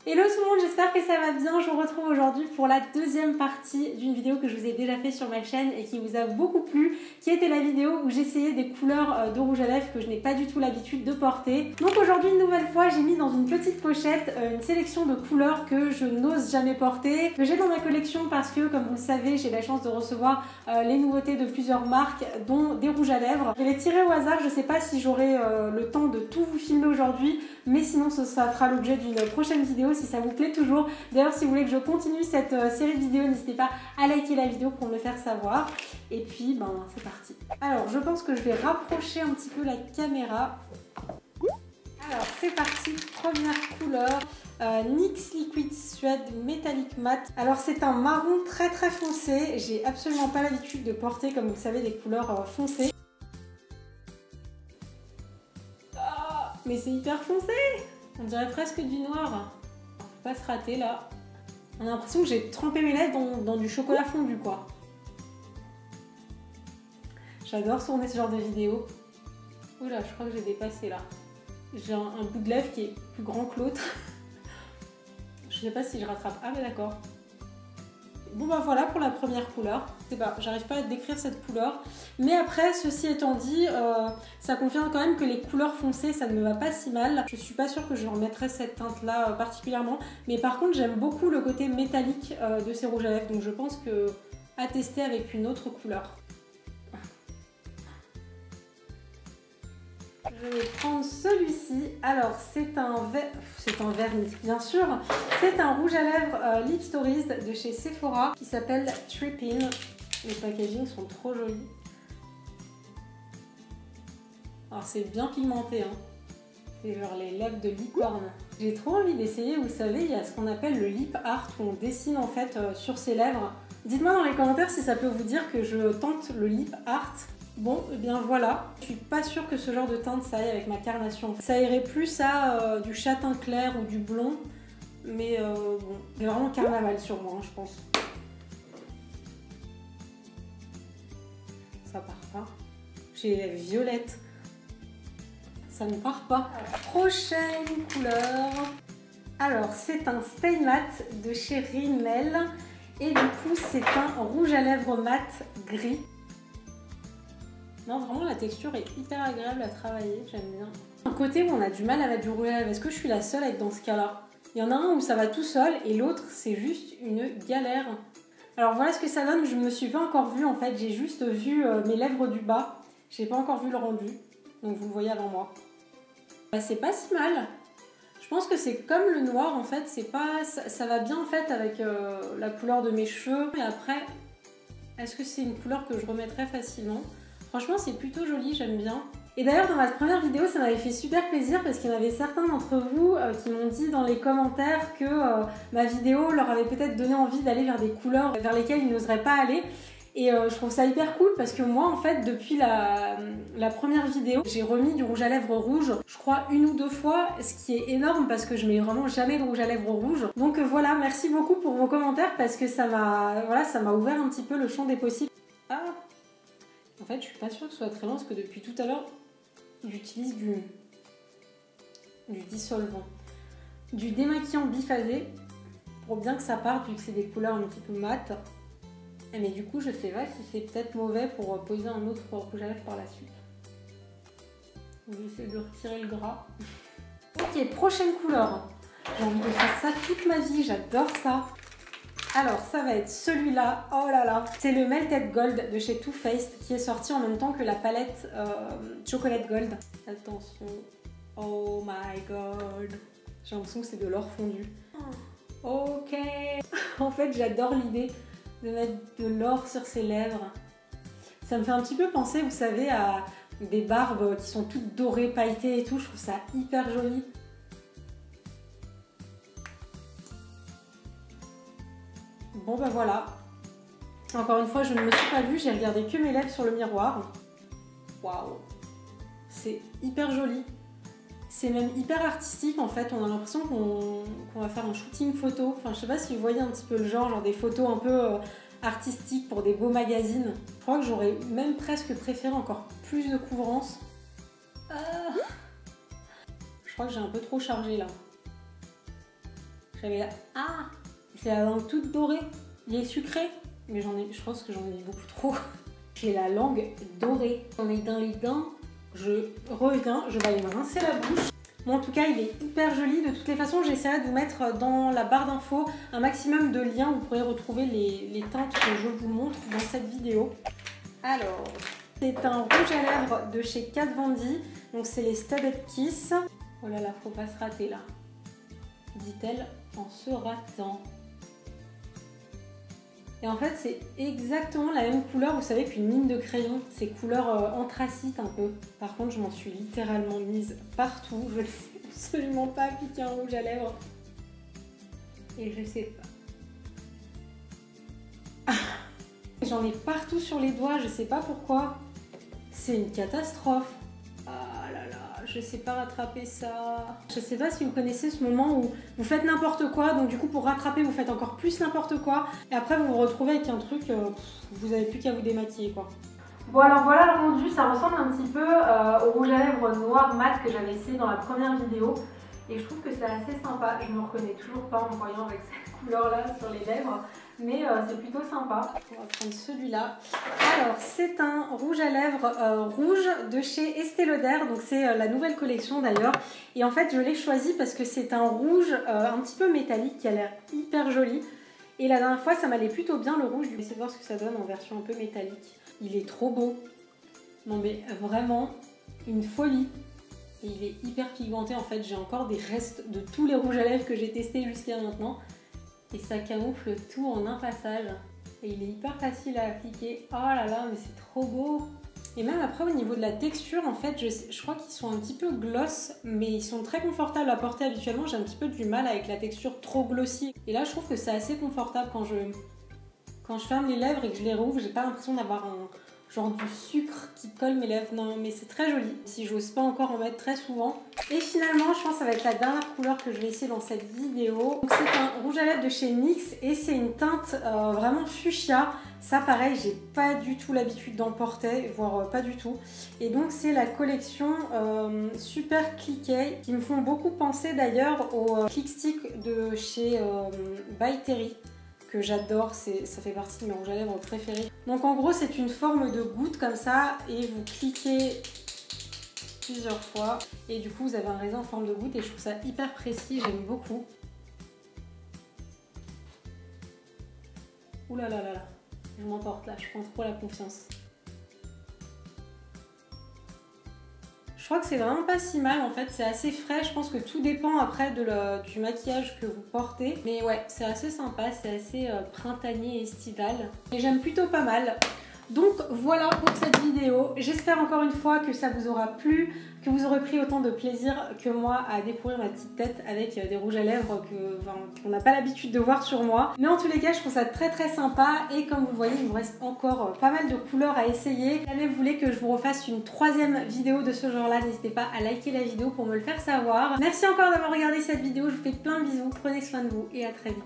Hello tout le monde, j'espère que ça va bien. Je vous retrouve aujourd'hui pour la deuxième partie d'une vidéo que je vous ai déjà fait sur ma chaîne et qui vous a beaucoup plu, qui était la vidéo où j'essayais des couleurs de rouge à lèvres que je n'ai pas du tout l'habitude de porter. Donc aujourd'hui, une nouvelle fois, j'ai mis dans une petite pochette une sélection de couleurs que je n'ose jamais porter, que j'ai dans ma collection parce que, comme vous le savez, j'ai la chance de recevoir les nouveautés de plusieurs marques, dont des rouges à lèvres. Je vais les tirer au hasard, je ne sais pas si j'aurai le temps de tout vous filmer aujourd'hui, mais sinon ça fera l'objet d'une prochaine vidéo si ça vous plaît toujours. D'ailleurs, si vous voulez que je continue cette série de vidéos, n'hésitez pas à liker la vidéo pour me le faire savoir. Et puis, c'est parti. Alors, je pense que je vais rapprocher un petit peu la caméra. Alors, c'est parti. Première couleur, NYX Liquid Suede Metallic Matte. Alors, c'est un marron très très foncé. J'ai absolument pas l'habitude de porter, comme vous le savez, des couleurs foncées. Oh, mais c'est hyper foncé! On dirait presque du noir. Faut pas se rater là. On a l'impression que j'ai trempé mes lèvres dans du chocolat fondu quoi. J'adore tourner ce genre de vidéo. Oula, je crois que j'ai dépassé là. J'ai un bout de lèvre qui est plus grand que l'autre. Je sais pas si je rattrape. Ah mais d'accord. Bon bah voilà pour la première couleur. J'arrive pas à décrire cette couleur. Mais après, ceci étant dit, ça confirme quand même que les couleurs foncées, ça ne me va pas si mal. Je suis pas sûre que je remettrai cette teinte-là particulièrement. Mais par contre, j'aime beaucoup le côté métallique de ces rouges à lèvres. Donc je pense que à tester avec une autre couleur. Je vais prendre celui-ci. Alors, c'est un vernis, bien sûr. C'est un rouge à lèvres Lip Stories de chez Sephora qui s'appelle Trippin. Les packagings sont trop jolis. Alors, c'est bien pigmenté, hein. C'est genre les lèvres de licorne. J'ai trop envie d'essayer. Vous savez, il y a ce qu'on appelle le lip art où on dessine en fait sur ses lèvres. Dites-moi dans les commentaires si ça peut vous dire que je tente le lip art. Bon, et bien voilà, je suis pas sûre que ce genre de teinte ça aille avec ma carnation. Ça irait plus à du châtain clair ou du blond, mais bon, c'est vraiment carnaval sur moi, hein, je pense. Ça part pas. J'ai la violette. Ça ne part pas. Prochaine couleur. Alors, c'est un Stay Matte de chez Rimmel. Et du coup, c'est un rouge à lèvres mat gris. Non, vraiment, la texture est hyper agréable à travailler, j'aime bien. Un côté où on a du mal à mettre du rouge à lèvres, est-ce que je suis la seule à être dans ce cas-là? Il y en a un où ça va tout seul et l'autre, c'est juste une galère. Alors voilà ce que ça donne, je me suis pas encore vue en fait, j'ai juste vu mes lèvres du bas. J'ai pas encore vu le rendu, donc vous le voyez avant moi. Bah, c'est pas si mal. Je pense que c'est comme le noir en fait, c'est pas, ça va bien en fait avec la couleur de mes cheveux. Et après, est-ce que c'est une couleur que je remettrais facilement? Franchement, c'est plutôt joli, j'aime bien. Et d'ailleurs, dans ma première vidéo, ça m'avait fait super plaisir parce qu'il y en avait certains d'entre vous qui m'ont dit dans les commentaires que ma vidéo leur avait peut-être donné envie d'aller vers des couleurs vers lesquelles ils n'oseraient pas aller. Et je trouve ça hyper cool parce que moi, en fait, depuis la première vidéo, j'ai remis du rouge à lèvres rouge, je crois 1 ou 2 fois, ce qui est énorme parce que je mets vraiment jamais de rouge à lèvres rouge. Donc voilà, merci beaucoup pour vos commentaires parce que ça m'a ouvert un petit peu le champ des possibles. Ah! En fait, je suis pas sûre que ce soit très long parce que depuis tout à l'heure, j'utilise du dissolvant, du démaquillant biphasé pour bien que ça parte vu que c'est des couleurs un petit peu mates. Mais du coup, je sais pas si c'est peut-être mauvais pour poser un autre rouge à lèvres par la suite. Je vais essayer de retirer le gras. Ok, prochaine couleur. J'ai envie de faire ça toute ma vie, j'adore ça. Alors, ça va être celui-là. Oh là là. C'est le Melted Gold de chez Too Faced qui est sorti en même temps que la palette Chocolate Gold. Attention. Oh my god. J'ai l'impression que c'est de l'or fondu. Ok. En fait, j'adore l'idée de mettre de l'or sur ses lèvres. Ça me fait un petit peu penser, vous savez, à des barbes qui sont toutes dorées, pailletées et tout. Je trouve ça hyper joli. Bon bah voilà, encore une fois je ne me suis pas vue, j'ai regardé que mes lèvres sur le miroir. Waouh, c'est hyper joli, c'est même hyper artistique en fait, on a l'impression qu'on va faire un shooting photo. Enfin je sais pas si vous voyez un petit peu le genre des photos un peu artistiques pour des beaux magazines. Je crois que j'aurais même presque préféré encore plus de couvrance. Je crois que j'ai un peu trop chargé là. J'avais là, ah, c'est la langue toute dorée. Il est sucré, mais je pense que j'en ai mis beaucoup trop. J'ai la langue dorée. J'en ai dans les dents. Je reviens, je vais aller me rincer la bouche. Bon, en tout cas, il est hyper joli. De toutes les façons, j'essaierai de vous mettre dans la barre d'infos un maximum de liens. Vous pourrez retrouver les teintes que je vous montre dans cette vidéo. Alors, c'est un rouge à lèvres de chez Kat Von D. Donc, c'est les Studded Kiss. Oh là là, faut pas se rater là, dit-elle en se ratant. Et en fait, c'est exactement la même couleur, vous savez, qu'une mine de crayon. C'est couleur anthracite un peu. Par contre, je m'en suis littéralement mise partout. Je ne sais absolument pas appliquer un rouge à lèvres. Et je sais pas. J'en ai partout sur les doigts, je sais pas pourquoi. C'est une catastrophe. Ah là là, je sais pas rattraper ça. Je sais pas si vous connaissez ce moment où vous faites n'importe quoi, donc du coup pour rattraper vous faites encore plus n'importe quoi, et après vous vous retrouvez avec un truc, vous avez plus qu'à vous démaquiller quoi. Bon alors voilà le rendu, ça ressemble un petit peu au rouge à lèvres noir mat que j'avais essayé dans la première vidéo, et je trouve que c'est assez sympa. Je me reconnais toujours pas en me voyant avec cette couleur là sur les lèvres, mais c'est plutôt sympa. On va prendre celui-là. Alors c'est un rouge à lèvres rouge de chez Estée Lauder, donc c'est la nouvelle collection d'ailleurs, et en fait je l'ai choisi parce que c'est un rouge un petit peu métallique qui a l'air hyper joli, et la dernière fois ça m'allait plutôt bien le rouge. Je vais essayer de voir ce que ça donne en version un peu métallique. Il est trop beau, non mais vraiment une folie. Et il est hyper pigmenté en fait, j'ai encore des restes de tous les rouges à lèvres que j'ai testés jusqu'à maintenant. Et ça camoufle tout en un passage. Et il est hyper facile à appliquer. Oh là là, mais c'est trop beau! Et même après au niveau de la texture, en fait, je crois qu'ils sont un petit peu gloss, mais ils sont très confortables à porter habituellement. J'ai un petit peu du mal avec la texture trop glossy. Et là, je trouve que c'est assez confortable quand je ferme les lèvres et que je les rouvre. J'ai pas l'impression d'avoir un genre du sucre qui colle mes lèvres. Non, mais c'est très joli. Si j'ose pas encore en mettre très souvent. Et finalement, je pense que ça va être la dernière couleur que je vais essayer dans cette vidéo. C'est un rouge à lèvres de chez NYX et c'est une teinte vraiment fuchsia. Ça, pareil, j'ai pas du tout l'habitude d'en porter, voire pas du tout. Et donc, c'est la collection Super Cliquet qui me font beaucoup penser d'ailleurs au Click Stick de chez By Terry, que j'adore, ça fait partie de mes rouges à lèvres préférés. Donc en gros c'est une forme de goutte comme ça et vous cliquez plusieurs fois et du coup vous avez un raisin en forme de goutte et je trouve ça hyper précis, j'aime beaucoup. Ouh là là là là, je m'emporte là, je prends trop la confiance. Je crois que c'est vraiment pas si mal en fait, c'est assez frais, je pense que tout dépend après du maquillage que vous portez. Mais ouais, c'est assez sympa, c'est assez printanier et estival. Et j'aime plutôt pas mal. Donc voilà pour cette vidéo, j'espère encore une fois que ça vous aura plu, que vous aurez pris autant de plaisir que moi à découvrir ma petite tête avec des rouges à lèvres qu'on n'a pas l'habitude de voir sur moi. Mais en tous les cas, je trouve ça très très sympa et comme vous le voyez, il me reste encore pas mal de couleurs à essayer. Si jamais vous voulez que je vous refasse une troisième vidéo de ce genre là, n'hésitez pas à liker la vidéo pour me le faire savoir. Merci encore d'avoir regardé cette vidéo, je vous fais plein de bisous, prenez soin de vous et à très vite.